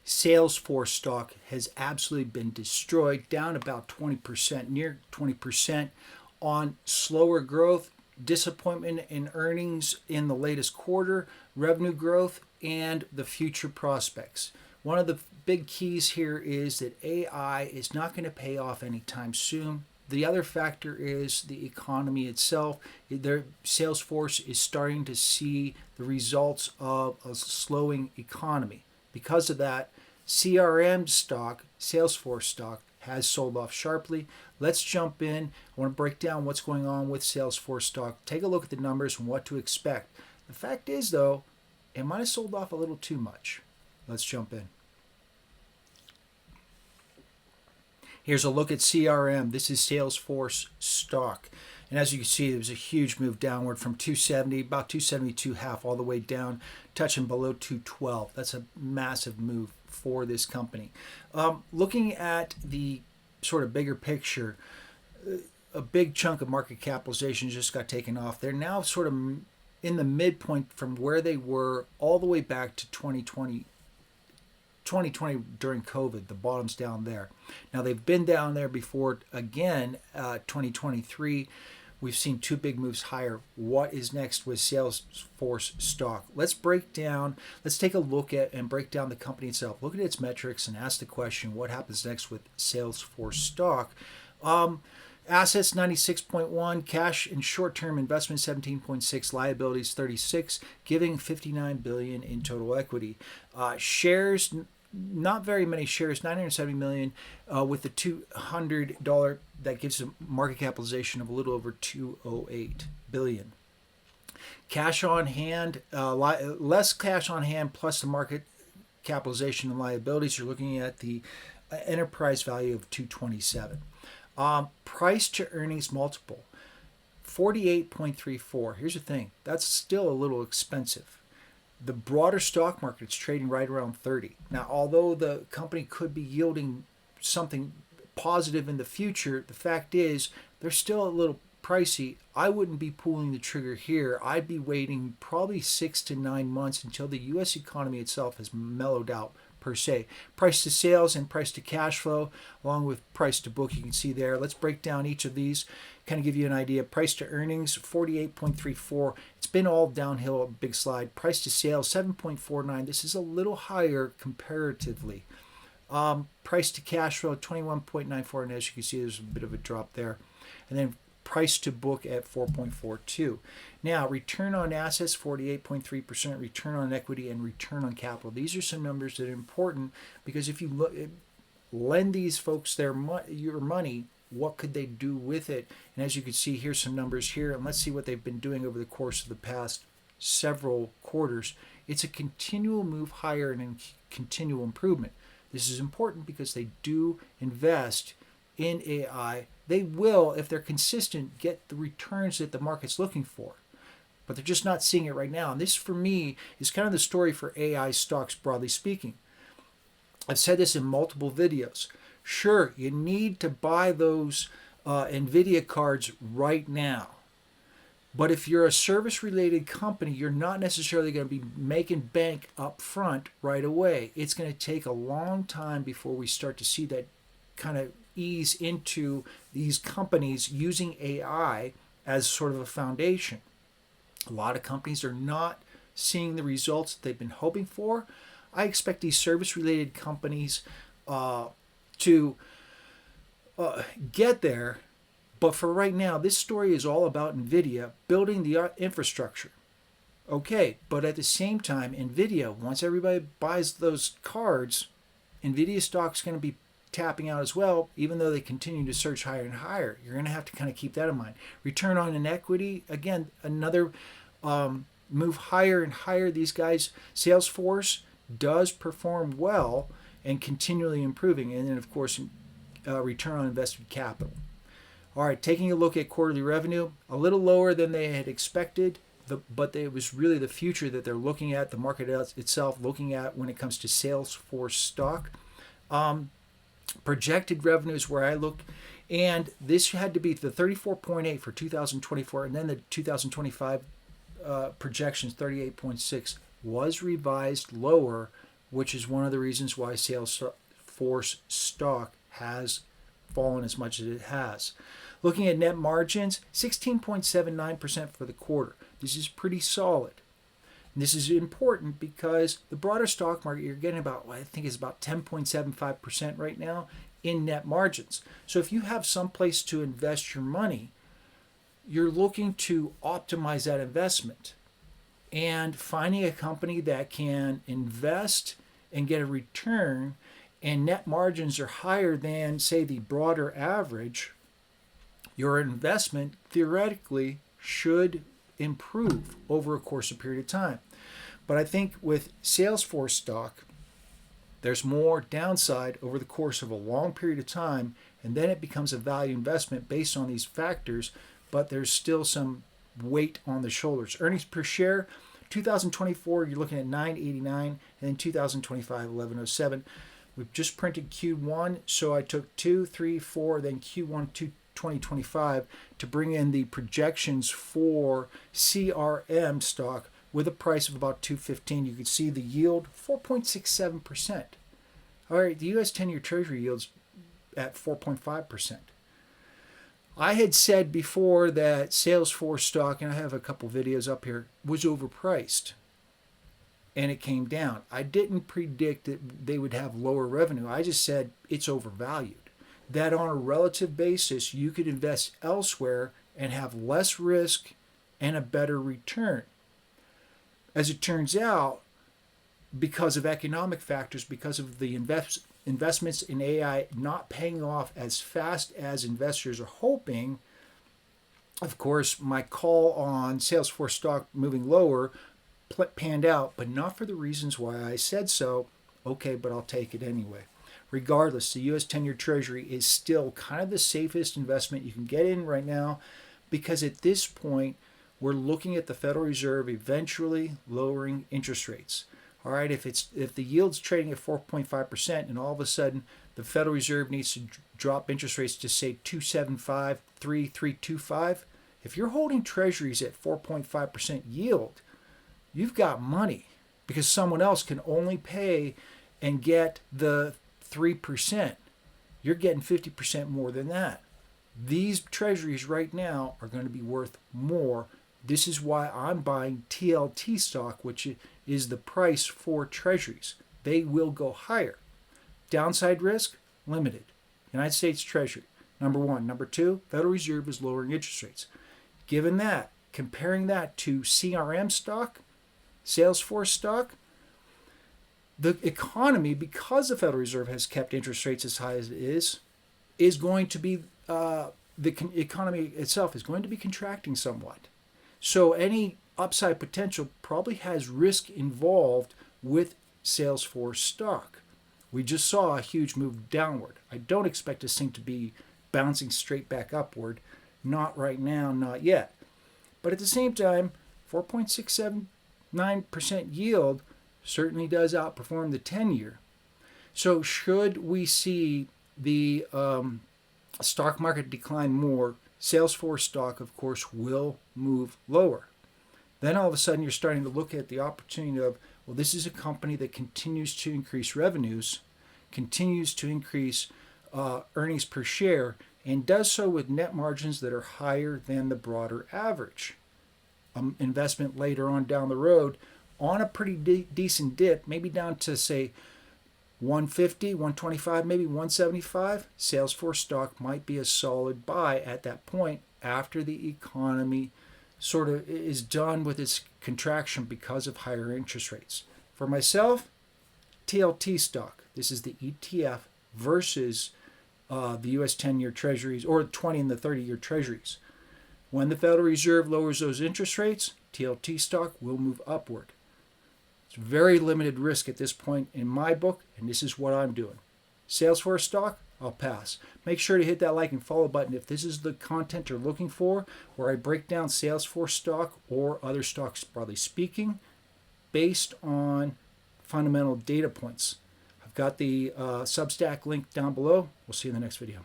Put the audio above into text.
Salesforce stock has absolutely been destroyed, down about 20%, near 20% on slower growth, disappointment in earnings in the latest quarter, revenue growth, and the future prospects. One of the big keys here is that AI is not going to pay off anytime soon. The other factor is the economy itself. Their Salesforce is starting to see the results of a slowing economy. Because of that, CRM stock, Salesforce stock, has sold off sharply. Let's jump in. I want to break down what's going on with Salesforce stock. Take a look at the numbers and what to expect. The fact is, though, it might have sold off a little too much. Let's jump in. Here's a look at CRM. This is Salesforce stock. And as you can see, there was a huge move downward from 270, about 272 half, all the way down, touching below 212. That's a massive move for this company. Looking at the sort of bigger picture, a big chunk of market capitalization just got taken off. They're now sort of in the midpoint from where they were all the way back to 2020 during COVID. The bottom's down there. Now they've been down there before again, 2023. We've seen two big moves higher. What is next with Salesforce stock? Let's take a look at and break down the company itself. Look at its metrics and ask the question, what happens next with Salesforce stock? Assets 96.1, cash and short-term investment 17.6, liabilities 36, giving 59 billion in total equity. Shares, not very many shares, 970 million, with the $200 that gives a market capitalization of a little over 208 billion. Cash on hand, less cash on hand plus the market capitalization and liabilities. You're looking at the enterprise value of 227. Price to earnings multiple, 48.34. Here's the thing, that's still a little expensive. The broader stock market is trading right around 30. Now, although the company could be yielding something positive in the future, the fact is they're still a little pricey. I wouldn't be pulling the trigger here. I'd be waiting probably 6 to 9 months until the U.S. economy itself has mellowed out per se. Price to sales and price to cash flow, along with price to book, you can see there. Let's break down each of these, kind of give you an idea. Price to earnings, 48.34. It's been all downhill, a big slide. Price to sales, 7.49. This is a little higher comparatively. Price to cash flow, 21.94. And as you can see, there's a bit of a drop there. And then price to book at 4.42. Now, return on assets, 48.3%, return on equity, and return on capital. These are some numbers that are important because if you lend these folks your money, what could they do with it? And as you can see, here's some numbers here, and let's see what they've been doing over the course of the past several quarters. It's a continual move higher and a continual improvement. This is important because they do invest in AI. They will, if they're consistent, get the returns that the market's looking for. But they're just not seeing it right now. And this, for me, is kind of the story for AI stocks, broadly speaking. I've said this in multiple videos. Sure, you need to buy those NVIDIA cards right now. But if you're a service-related company, you're not necessarily going to be making bank up front right away. It's going to take a long time before we start to see that kind of ease into these companies using AI as sort of a foundation. A lot of companies are not seeing the results that they've been hoping for. I expect these service-related companies to get there. But for right now, this story is all about NVIDIA building the infrastructure. Okay, but at the same time, NVIDIA, once everybody buys those cards, NVIDIA stock's going to be tapping out as well, even though they continue to surge higher and higher. You're going to have to kind of keep that in mind. Return on an equity, again, another move higher and higher. These guys, Salesforce does perform well and continually improving. And then, of course, return on invested capital. All right, taking a look at quarterly revenue, a little lower than they had expected, but it was really the future that they're looking at, the market itself looking at when it comes to Salesforce stock. Projected revenues where I look, and this had to be the 34.8 for 2024, and then the 2025 projections 38.6 was revised lower which is one of the reasons why Salesforce stock has fallen as much as it has. Looking at net margins, 16.79% for the quarter. This is pretty solid. And this is important because the broader stock market, you're getting about, I think it's about 10.75% right now in net margins. So if you have some place to invest your money, you're looking to optimize that investment. And finding a company that can invest and get a return and net margins are higher than, say, the broader average, your investment theoretically should improve over a course of period of time. But I think with Salesforce stock, there's more downside over the course of a long period of time, and then it becomes a value investment based on these factors, but there's still some weight on the shoulders. Earnings per share, 2024, you're looking at 9.89, and then 2025, 11.07. We've just printed Q1, so I took 2, 3, 4, then Q1 2025 to bring in the projections for CRM stock with a price of about $215. You can see the yield, 4.67%. All right, the U.S. 10-year Treasury yield's at 4.5%. I had said before that Salesforce stock, and I have a couple videos up here, was overpriced. And it came down. I didn't predict that they would have lower revenue. I just said it's overvalued. That on a relative basis, you could invest elsewhere and have less risk and a better return. As it turns out, because of economic factors, because of the investments in AI not paying off as fast as investors are hoping, of course, my call on Salesforce stock moving lower panned out, but not for the reasons why I said so. Okay, but I'll take it anyway. Regardless, the U.S. 10-year Treasury is still kind of the safest investment you can get in right now, because at this point, we're looking at the Federal Reserve eventually lowering interest rates. All right, if the yield's trading at 4.5% and all of a sudden the Federal Reserve needs to drop interest rates to say 2.75, 3.25, if you're holding Treasuries at 4.5% yield, you've got money, because someone else can only pay and get the 3%. You're getting 50% more than that. These treasuries right now are going to be worth more. This is why I'm buying TLT stock, which is the price for treasuries. They will go higher. Downside risk, limited. United States Treasury, number one. Number two, Federal Reserve is lowering interest rates. Given that, comparing that to CRM stock, Salesforce stock, the economy, because the Federal Reserve has kept interest rates as high as it is going to be, the economy itself is going to be contracting somewhat. So any upside potential probably has risk involved with Salesforce stock. We just saw a huge move downward. I don't expect this thing to be bouncing straight back upward. Not right now, not yet. But at the same time, 4.679% yield certainly does outperform the 10-year. So should we see the stock market decline more, Salesforce stock, of course, will move lower. Then all of a sudden you're starting to look at the opportunity of, well, this is a company that continues to increase revenues, continues to increase earnings per share, and does so with net margins that are higher than the broader average. Investment later on down the road on a pretty decent dip, maybe down to, say, 150, 125, maybe 175, Salesforce stock might be a solid buy at that point after the economy sort of is done with its contraction because of higher interest rates. For myself, TLT stock. This is the ETF versus the U.S. 10-year treasuries or 20 and the 30-year treasuries. When the Federal Reserve lowers those interest rates, TLT stock will move upward. It's very limited risk at this point in my book, and this is what I'm doing. Salesforce stock, I'll pass. Make sure to hit that like and follow button if this is the content you're looking for, where I break down Salesforce stock or other stocks, broadly speaking, based on fundamental data points. I've got the Substack link down below. We'll see you in the next video.